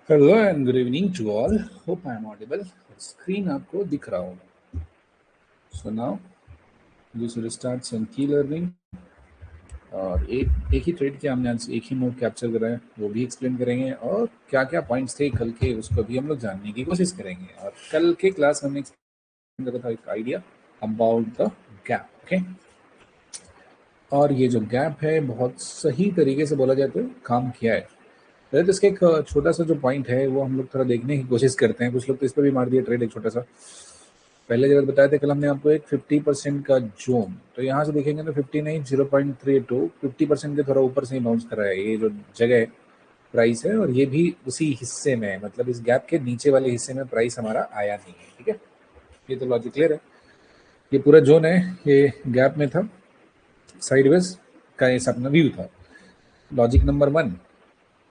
Hello and good evening to all. Hope I am audible. Screen आपको दिख रहा होगा। So now we should start some key learning. और एक ही trade के हमने आज एक ही नोट कैप्चर करा है, वो भी एक्सप्लेन करेंगे और क्या क्या पॉइंट्स थे कल के उसको भी हम लोग जानने की कोशिश करेंगे। और कल के क्लास हमने एक्सप्लेन करा था एक idea about the gap. Okay, और ये जो गैप है बहुत सही तरीके से बोला जाए तो काम किया है। पहले तो इसका एक छोटा सा जो पॉइंट है वो हम लोग थोड़ा देखने की कोशिश करते हैं। कुछ लोग तो इस पर भी मार दिया ट्रेड एक छोटा सा। पहले जगह बताया था कल हमने आपको एक 50% का जोन, तो यहाँ से देखेंगे तो 50 नहीं 0.32 50% के थोड़ा ऊपर से ही बाउंस कर रहा है ये जो जगह है प्राइस है। और ये भी उसी हिस्से में है, मतलब इस गैप के नीचे वाले हिस्से में प्राइस हमारा आया नहीं है। ठीक है, ये तो लॉजिक क्लियर है। ये पूरा जोन है, ये गैप में था, साइडवेज का ये अपना व्यू था। लॉजिक नंबर 1,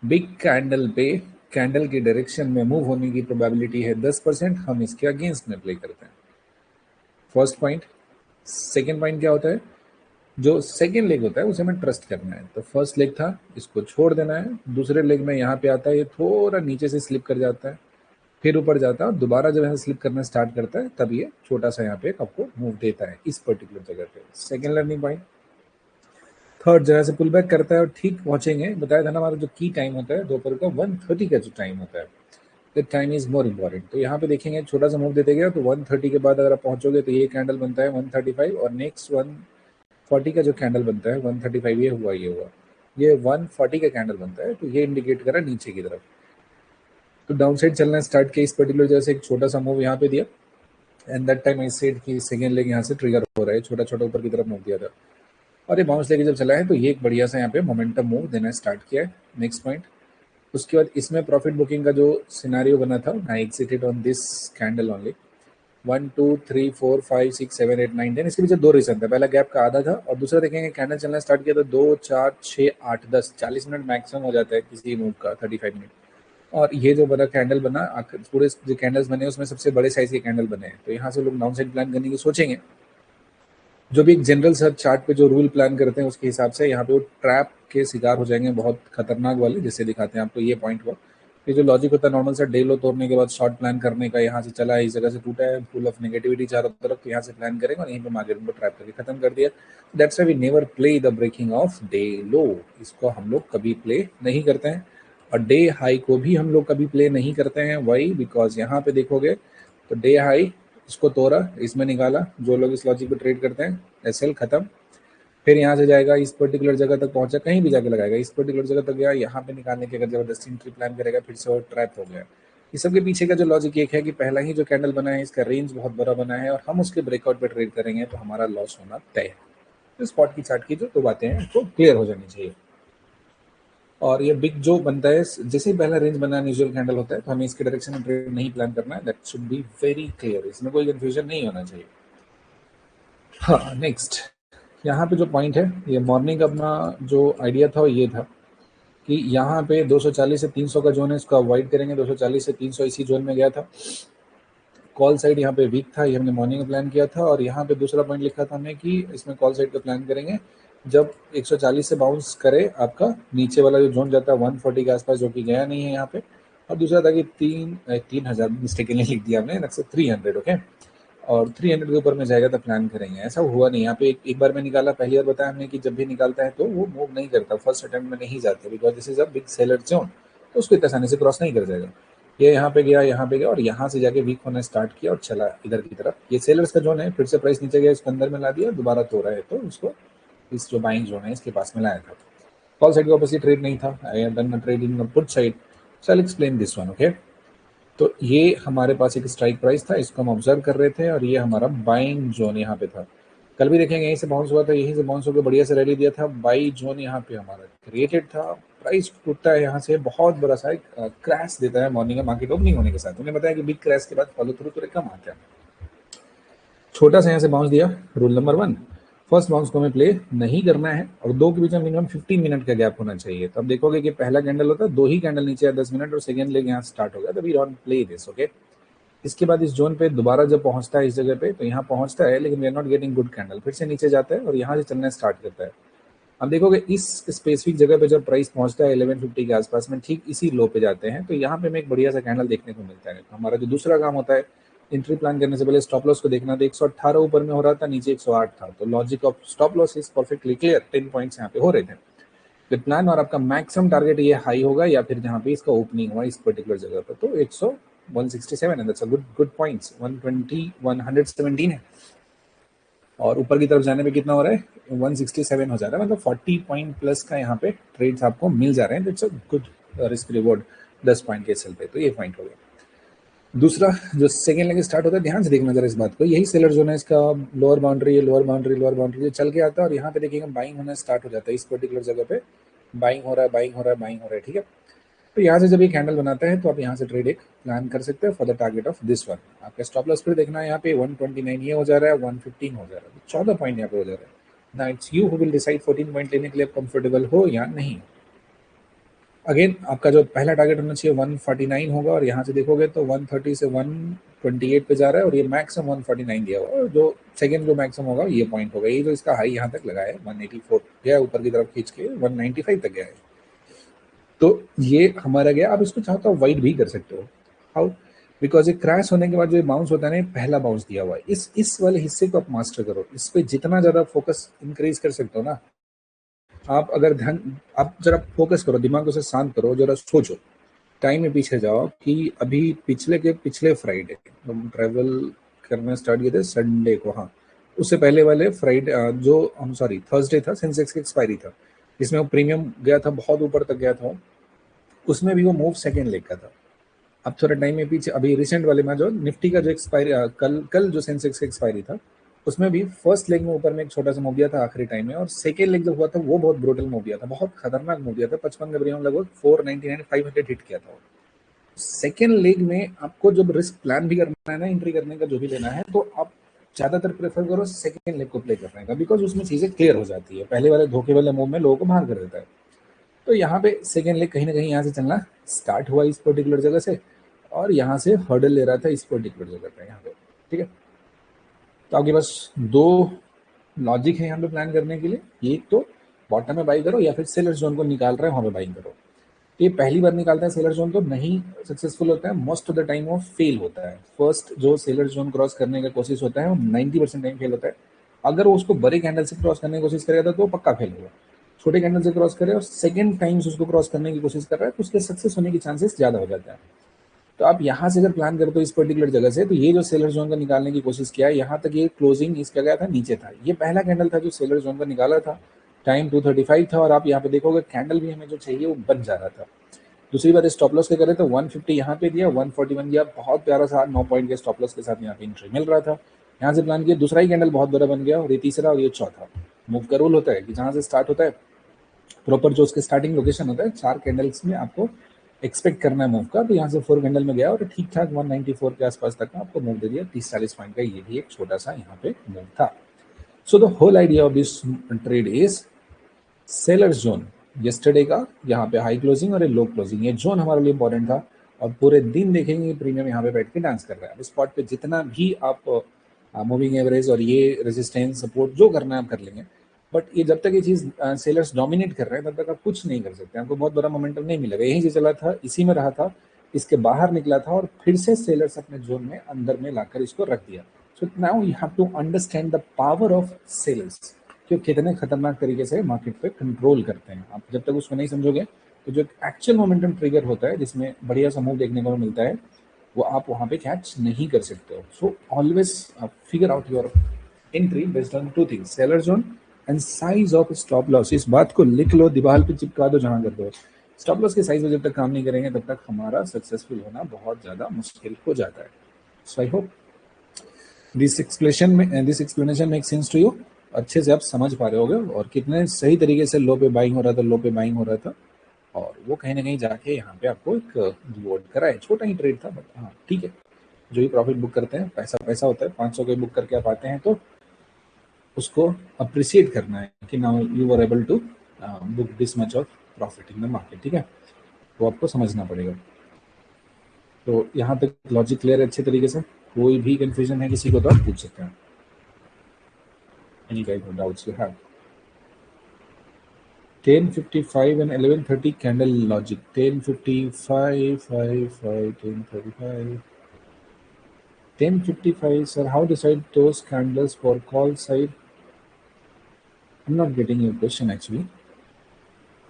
बिग कैंडल पे कैंडल के डायरेक्शन में मूव होने की प्रोबेबिलिटी है 10%। हम इसके अगेंस्ट में प्ले करते हैं, फर्स्ट पॉइंट। सेकेंड पॉइंट क्या होता है, जो सेकेंड लेग होता है उसे हमें ट्रस्ट करना है। तो फर्स्ट लेग था, इसको छोड़ देना है। दूसरे लेग में यहाँ पे आता है, ये थोड़ा नीचे से स्लिप कर जाता है, फिर ऊपर जाता है और दोबारा जब यहाँ स्लिप करना स्टार्ट करता है तब ये छोटा सा यहाँ पे आपको मूव देता है इस पर्टिकुलर जगह पे। Second learning point. थर्ड जगह से पुल बैक करता है और ठीक पहुंचेंगे, बताया था ना हमारा जो की टाइम होता है दोपहर का 1:30 का जो टाइम होता है, the time is more important. तो यहाँ पे देखेंगे छोटा सा मूव देते गया तो 1:30 के बाद अगर आप पहुंचोगे तो ये कैंडल बनता है 135 और नेक्स्ट 140 का जो कैंडल बनता है 135 ये हुआ ये 140 का कैंडल बनता है। तो ये इंडिकेट करा नीचे की तरफ, तो डाउन साइड चलना स्टार्ट किया इस पर्टिकुलर जगह से। एक छोटा सा मूव यहाँ पे दिया and that time I said कि सेकेंड लेग यहाँ से ट्रिगर हो रहा है, छोटा छोटा ऊपर की तरफ मूव दिया था और ये बाउंस लेके जब चला है तो ये एक बढ़िया सा यहाँ पे मोमेंटम मूव देना स्टार्ट किया है। नेक्स्ट पॉइंट, उसके बाद इसमें प्रॉफिट बुकिंग का जो सिनेरियो बना था, I excited on this candle only. 1 2 3 4 5 6 7 8 9 10, इसके पीछे दो रीजन था। पहला गैप का आधा था और दूसरा देखेंगे कैंडल चलना स्टार्ट किया तो 2 4 6 8 10 40 मिनट मैक्सिमम हो जाता है किसी मूव का, 35 मिनट। और ये जो बना कैंडल बना, पूरे जो कैंडल्स बने उसमें सबसे बड़े साइज के कैंडल बने हैं। तो यहाँ से लोग डाउन साइड प्लान करने की सोचेंगे। जो भी एक जनरल सर चार्ट पे जो रूल प्लान करते हैं उसके हिसाब से यहाँ पे वो ट्रैप के शिकार हो जाएंगे, बहुत खतरनाक वाले, जिससे दिखाते हैं आपको। ये पॉइंट हुआ, ये जो लॉजिक होता है नॉर्मल सा डे लो तोड़ने के बाद शॉर्ट प्लान करने का, यहाँ से चला है इस जगह से टूटा है, फुल ऑफ नेगेटिविटी चारों तरफ, तो यहाँ से प्लान करेंगे और यहीं पे मार्केट को ट्रैप करके खत्म कर दिया। That's why we never play the breaking of day low, इसको हम लोग कभी प्ले नहीं करते हैं। और डे हाई को भी हम लोग कभी प्ले नहीं करते हैं, वाई, बिकॉज यहाँ पे देखोगे तो डे हाई इसको तोड़ा, इसमें निकाला, जो लोग इस लॉजिक पे ट्रेड करते हैं एसएल खत्म, फिर यहाँ से जाएगा इस पर्टिकुलर जगह तक पहुंचा, कहीं भी जाके लगाएगा, इस पर्टिकुलर जगह तक गया, यहाँ पे निकालने की अगर जबरदस्ती एंट्री प्लान करेगा फिर से वो ट्रैप हो गया। इस सब के पीछे का जो लॉजिक एक है कि पहला ही जो कैंडल बना है इसका रेंज बहुत बड़ा बना है और हम उसके ब्रेकआउट पे ट्रेड करेंगे तो हमारा लॉस होना तय है। तो स्पॉट की चार्ट की जो दो बातें हैं तो क्लियर हो जानी चाहिए। और ये बिग जो बनता है जैसे ही पहला रेंज बना यूजुअल कैंडल होता है तो हमें इसके डायरेक्शन में ट्रेड नहीं प्लान करना है, that should be very clear, इसमें कोई कंफ्यूजन नहीं होना चाहिए। हाँ, नेक्स्ट यहाँ पे जो पॉइंट है, ये मॉर्निंग अपना जो आइडिया था वो ये था कि यहाँ पे 240 से 300 का जोन है, इसको अवॉइड करेंगे। 240 से 300 इसी जोन में गया था, कॉल साइड यहाँ पे वीक था, ये हमने मॉर्निंग में प्लान किया था। और यहाँ पे दूसरा पॉइंट लिखा था हमने कि इसमें कॉल साइड का प्लान करेंगे जब 140 से बाउंस करे आपका नीचे वाला जो जोन जाता है 140 के आसपास, जो कि गया नहीं है यहाँ पे। और दूसरा था कि 3000 मिस्टेकली लिख दिया हमने, 300, ओके, और 300 के ऊपर में जाएगा तो प्लान करेंगे। ऐसा हुआ नहीं यहाँ पे, एक बार में निकाला। पहली बार बताया हमने कि जब भी निकालता है तो वो मूव नहीं करता, फर्स्ट अटेम्प्ट में नहीं जाता, because this is a big seller zone, तो उसको इतना आसानी से क्रॉस नहीं कर जाएगा। ये यहाँ पे गया, यहाँ पे गया और यहाँ से जाके वीक होना स्टार्ट किया और चला इधर की तरफ। ये सेलर्स का जोन है, फिर से प्राइस नीचे गया, इसको अंदर में ला दिया, दोबारा तोड़ा है तो उसको इस जो बाइंग जोन है इसके पास में लाया था। कॉल साइड के ऑपोजिट ट्रेड नहीं था, I have done a trade in put side, so I will explain this one, okay. तो ये हमारे पास एक स्ट्राइक प्राइस था, इसको हम ऑब्जर्व कर रहे थे और ये हमारा बाइंग जोन यहाँ पे था। कल भी देखेंगे यहीं से बाउंस हुआ था, यहीं से बाउंस होकर बढ़िया से रैली दिया था, बाई जोन यहाँ पे हमारा क्रिएटेड था। प्राइस टूटता है यहाँ से, बहुत बड़ा सा एक क्रैश देता है मॉर्निंग का मार्केट ओपनिंग होने के साथ। उन्हें बताया कि बिग क्रैश के बाद फॉलो थ्रू थोड़े कम आते हैं। छोटा सा यहाँ से बाउंस दिया, रूल नंबर 1, फर्स्ट बाउंस को हमें प्ले नहीं करना है और दो के बीच में मिनिमम 15 मिनट का गैप होना चाहिए। तो अब देखोगे कि पहला कैंडल होता है, दो ही कैंडल नीचे है 10 मिनट और सेकेंड लेग यहाँ स्टार्ट हो गया, तो we don't play this, okay. इसके बाद इस जोन पे दोबारा जब पहुंचता है इस जगह पे, तो यहाँ पहुंचता है लेकिन we are not getting good candle, फिर से नीचे जाता है और यहाँ से चलना स्टार्ट करता है। अब देखोगे इस स्पेसिफिक जगह पे जब प्राइस पहुंचता है 1150 के आसपास में, ठीक इसी लो पे जाते हैं, तो यहाँ पे हमें एक बढ़िया सा कैंडल देखने को मिलता है। तो हमारा जो दूसरा काम होता है एंट्री प्लान करने से पहले स्टॉप लॉस को देखना, तो 118 ऊपर में हो रहा था, नीचे 108 था, तो logic of stop loss is perfectly clear. 10 points यहाँ पे हो रहे थे विद प्लान, और आपका मैक्सिमम टारगेट ये हाई होगा या फिर जहाँ पे इसका ओपनिंग हुआ इस पर्टिकुलर जगह पर, तो 167 है, दैट्स अ गुड पॉइंट्स। 120 117 है, और ऊपर की तरफ जाने पे कितना हो रहा है, 167 हो जा रहा है, मतलब 40 पॉइंट प्लस का यहाँ पे ट्रेड्स आपको मिल जा रहे हैं। It's a good risk reward 10 point के सेल पे, तो ये पॉइंट हो गया। दूसरा जो सेकेंड लेग स्टार्ट होता है, ध्यान से देखना जरा इस बात को, यही सेलर जोन है, इसका लोअर बाउंड्री है, लोअर बाउंड्री चल के आता है, और यहाँ पे देखिएगा बाइंग होना स्टार्ट हो जाता है। इस पर्टिकुलर जगह पे बाइंग हो रहा है, ठीक है। तो यहाँ से जब ये कैंडल बनाता है तो आप यहाँ से ट्रेड एक प्लान कर सकते हैं for the target of this one. आपका स्टॉप लॉस फिर देखना है यहाँ पे 129 ये हो जा रहा है, 115 हो जा रहा है, 14 पॉइंट यहाँ पे हो जा रहा है। ना it's you who will decide 14 point लेने के लिए कंफर्टेबल हो या नहीं। अगेन आपका जो पहला टारगेट होना चाहिए 149 होगा, और यहाँ से देखोगे तो 130 से 128 पे जा रहा है, और ये मैक्सिमम 149 दिया हुआ, और जो सेकेंड जो मैक्सिमम होगा ये पॉइंट होगा। ये जो इसका हाई यहाँ तक लगा है 184 गया ऊपर की तरफ खींच के 195 तक गया है, तो ये हमारा गया। आप इसको चाहो तो वाइड भी कर सकते हो। हाउ? बिकॉज ये क्रैश होने के बाद जो बाउंस होता है ना, पहला बाउंस दिया हुआ है, इस वाले हिस्से को आप मास्टर करो, इस पे जितना ज्यादा फोकस इंक्रीज कर सकते हो ना आप, अगर ध्यान आप जरा फोकस करो, दिमाग को से शांत करो, जरा सोचो, टाइम में पीछे जाओ कि अभी पिछले फ्राइडे हम ट्रैवल करना स्टार्ट किए थे संडे को, हाँ उससे पहले वाले फ्राइडे जो हम सॉरी थर्सडे था, सेंसेक्स की एक्सपायरी था, जिसमें वो प्रीमियम गया था, बहुत ऊपर तक गया था, उसमें भी वो मूव सेकेंड लेग का था। अब थोड़ा टाइम में पीछे, अभी रिसेंट वाले में जो निफ्टी का जो एक्सपायरी कल जो सेंसेक्स का एक्सपायरी था, उसमें भी फर्स्ट लेग में ऊपर में एक छोटा सा मूव दिया था आखिरी टाइम में, और सेकेंड लेग जब हुआ था वो बहुत ब्रूटल मूव दिया था, बहुत खतरनाक मूव दिया था, 55 का प्रीमियम लगभग 499 500 हिट किया था। सेकेंड लेग में आपको जब रिस्क प्लान भी करना है ना, एंट्री करने का जो भी लेना है, तो आप ज्यादातर प्रेफर करो सेकेंड लेग को प्ले करने का, बिकॉज उसमें चीजें क्लियर हो जाती है। पहले वाले धोखे वाले मूव में लोगों को बाहर कर देता है, तो यहाँ पे सेकेंड लेग कहीं ना कहीं यहाँ से चलना स्टार्ट हुआ इस पर्टिकुलर जगह से, और यहाँ से हर्डल ले रहा था इस पर्टिकुलर जगह पे यहाँ पे, ठीक है। तो आपके पास दो लॉजिक है यहाँ पे प्लान करने के लिए, एक तो बॉटम में बाई करो, या फिर सेलर जोन को निकाल रहा है वहाँ पे बाइंग करो। ये पहली बार निकालता है सेलर जोन तो नहीं सक्सेसफुल होता है, मोस्ट ऑफ द टाइम वो फेल होता है। फर्स्ट जो सेलर जोन क्रॉस करने का कोशिश होता है वो 90% टाइम फेल होता है। अगर वो उसको बड़े कैंडल से क्रॉस करने की कोशिश करेगा तो वो पक्का फेल होगा। छोटे कैंडल से क्रॉस करे और सेकंड टाइम्स उसको क्रॉस करने की कोशिश कर रहा है तो उसके सक्सेस होने के चांसेस ज्यादा हो जाता है। तो आप यहाँ से अगर प्लान करते हो इस पर्टिकुलर जगह से, तो ये जो सेलर जोन का निकालने की कोशिश किया है, यहाँ तक ये क्लोजिंग इसका गया था नीचे था, ये पहला कैंडल था जो सेलर जोन का निकाला था, टाइम 235 था, और आप यहाँ पे देखोगे कैंडल भी हमें जो चाहिए वो बन जा रहा था। दूसरी बार स्टॉप लॉस के करे तो 150 यहाँ पे दिया, 141 दिया, बहुत प्यारा सा 9 पॉइंट के स्टॉप लॉस के साथ यहाँ पे एंट्री मिल रहा था। यहाँ से प्लान किया, दूसरा ही कैंडल बहुत बड़ा बन गया, और ये तीसरा और ये चौथा। मूव का रूल होता है कि जहाँ से स्टार्ट होता है प्रॉपर जो उसके स्टार्टिंग लोकेशन होता है, 4 कैंडल्स में आपको एक्सपेक्ट करना है मूव का, तो यहाँ से 4 कैंडल में गया और ठीक ठाक 194 के आसपास तक का आपको मूव दे दिया, 30-40 पॉइंट का। ये भी एक छोटा सा यहाँ पे मूव था। So the whole idea of this trade is sellers zone yesterday का यहाँ पे हाई क्लोजिंग और लो क्लोजिंग, ये जोन हमारे लिए इंपॉर्टेंट था, और पूरे दिन देखेंगे प्रीमियम यहाँ पे बैठ के डांस कर रहा है। स्पॉट पे जितना भी आप मूविंग एवरेज और ये रेजिस्टेंस सपोर्ट जो करना है आप कर लेंगे, बट ये जब तक ये चीज सेलर्स डोमिनेट कर रहे हैं तब तक आप कुछ नहीं कर सकते, आपको बहुत बड़ा मोमेंटम नहीं मिलेगा। यही से चला था, इसी में रहा था, इसके बाहर निकला था, और फिर से सेलर्स अपने जोन में अंदर में लाकर इसको रख दिया। So now you have to understand the power of sellers, कि कितने खतरनाक तरीके से मार्केट पे कंट्रोल करते हैं। आप जब तक उसको नहीं समझोगे तो जो एक्चुअल मोमेंटम ट्रिगर होता है जिसमें बढ़िया सा मूव देखने को मिलता है, वो आप वहां पे कैच नहीं कर सकते हो। So always figure out your entry based on two things, seller zone and size of stop loss. इस बात को लिख लो, दीवार पे चिपका दो, जहां कर दो। स्टॉप लॉस के साइज में जब तक काम नहीं करेंगे तब तक हमारा सक्सेसफुल होना बहुत ज्यादा मुश्किल हो जाता है। So I hope this explanation make sense to you. अच्छे से आप समझ पा रहे होगे, और कितने सही तरीके से लो पे बाइंग हो रहा था, लो पे बाइंग हो रहा था, और वो कहीं ना कहीं जाके यहाँ पे आपको एक रिवॉर्ड करा है। छोटा ही ट्रेड था, बट हाँ ठीक है, जो ही प्रॉफिट बुक करते हैं, पैसा पैसा होता है। 500 के बुक करके आप आते हैं तो उसको अप्रिशिएट करना है कि now you are able to book this much of profit in the market, ठीक है, वो आपको समझना पड़ेगा। तो यहाँ तक लॉजिक क्लियर है अच्छे तरीके से? कोई भी कंफ्यूजन है किसी को तो आप पूछ सकते हैं, any kind of doubts you have. 10:55 and 11:30 candle logic. 10:55, 10:35. 10:55, sir. How decide those candles for call side? I'm not getting your question actually.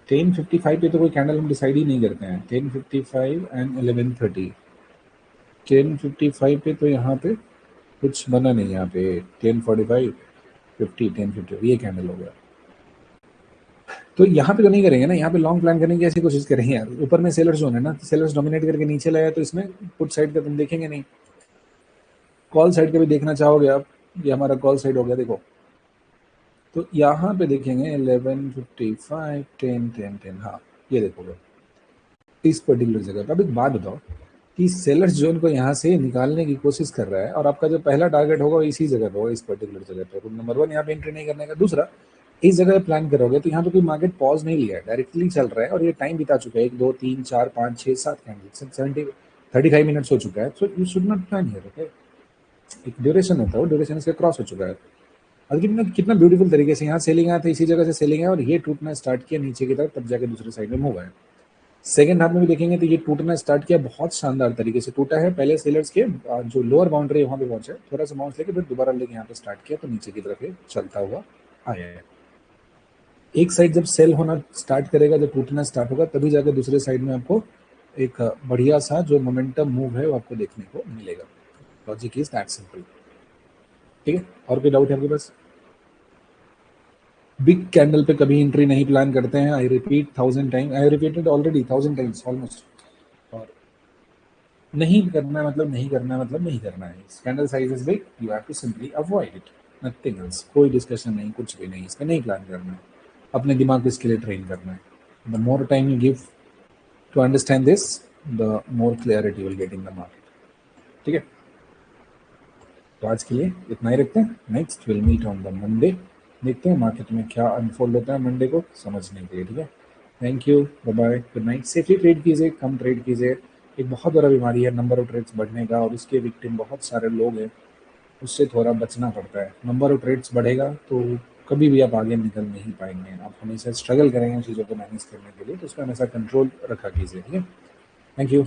10:55 पे तो कोई कैंडल हम डिसाइड ही नहीं करते हैं. 10:55 and 11:30. 10:55 पे तो यहाँ पे कुछ बना नहीं. यहाँ पे 10:45, 50, 10:50 ये कैंडल हो गया. तो यहाँ पे तो नहीं करेंगे ना. यहाँ पे लॉन्ग प्लान करने की ऐसी कोशिश करेंगे यार. ऊपर में सेलर्स जोन है ना, सेलर्स डोमिनेट करके नीचे लाया, तो इसमें पुट साइड का तुम देखेंगे नहीं. कॉल साइड का भी देखना चाहोगे आप. ये हमारा कॉल साइड हो गया देखो. तो यहाँ पे देखेंगे 11:55, 10. हाँ ये देखोगे इस पर्टिकुलर जगह पे. अब एक बात बताओ कि सेलर्स जोन को यहाँ से निकालने की कोशिश कर रहा है और आपका जो पहला टारगेट होगा इसी जगह पे होगा, इस पर्टिकुलर जगह पे. रूल नंबर 1 यहाँ पे एंट्री नहीं करने का. दूसरा, इस जगह पे प्लान करोगे तो यहाँ पे कोई मार्केट पॉज नहीं लिया है, डायरेक्टली चल रहा है और ये टाइम बिता चुका है. 1 2 3 4 5 6 7 कैंडल 35 मिनट्स हो चुका है. So you should not plan here. Okay, एक ड्यूरेशन होता है, वो ड्यूरेशन इसका क्रॉस हो चुका है. और कितना ब्यूटीफुल तरीके से यहाँ सेलिंग आया था, इसी जगह से सेलिंग आया और ये टूटना स्टार्ट किया नीचे की तरफ, तब जाके दूसरे साइड में मूव आया. सेकंड हाफ में भी देखेंगे तो ये टूटना स्टार्ट किया, बहुत शानदार तरीके से टूटा है. पहले सेलर्स के जो लोअर बाउंड्री है वहां पे पहुंचा, थोड़ा सा बाउंस लेके फिर दोबारा लेके यहाँ पे स्टार्ट किया, तो नीचे की तरफ ये चलता हुआ आया है. एक साइड जब सेल होना स्टार्ट करेगा, जब टूटना स्टार्ट होगा, तभी जाकर दूसरे साइड में आपको एक बढ़िया सा जो मोमेंटम मूव है वो आपको देखने को मिलेगा. Logic is that simple. ठीक है, और कोई डाउट है आपके पास? बिग कैंडल पे कभी एंट्री नहीं प्लान करते हैं. I repeat 1000 time, I repeated already 1000 times almost. और नहीं करना मतलब नहीं करना मतलब नहीं करना है. Candle size is big, you have to simply avoid it, nothing else. कोई डिस्कशन नहीं, कुछ भी नहीं. इसका नहीं प्लान करना है. अपने दिमाग को इसके लिए ट्रेन करना है. The more time you give to understand this, the more clarity will get in the market. ठीक है, तो आज के लिए इतना ही रखते हैं. Next will meet on the Monday. देखते हैं मार्केट में क्या अनफोल्ड होता है मंडे को समझने के लिए. ठीक है, thank you, bye bye, good night. Safely trade कीजिए, कम ट्रेड कीजिए. एक बहुत बड़ा बीमारी है नंबर ऑफ ट्रेड्स बढ़ने का, और उसके विक्टिम बहुत सारे लोग हैं. उससे थोड़ा बचना पड़ता है. नंबर ऑफ ट्रेड्स बढ़ेगा तो कभी भी आप आगे निकल नहीं पाएंगे. आप हमेशा स्ट्रगल करेंगे चीज़ों को मैनेज करने के लिए, तो उसमें हमेशा कंट्रोल रखा कीजिए. ठीक है, थैंक यू.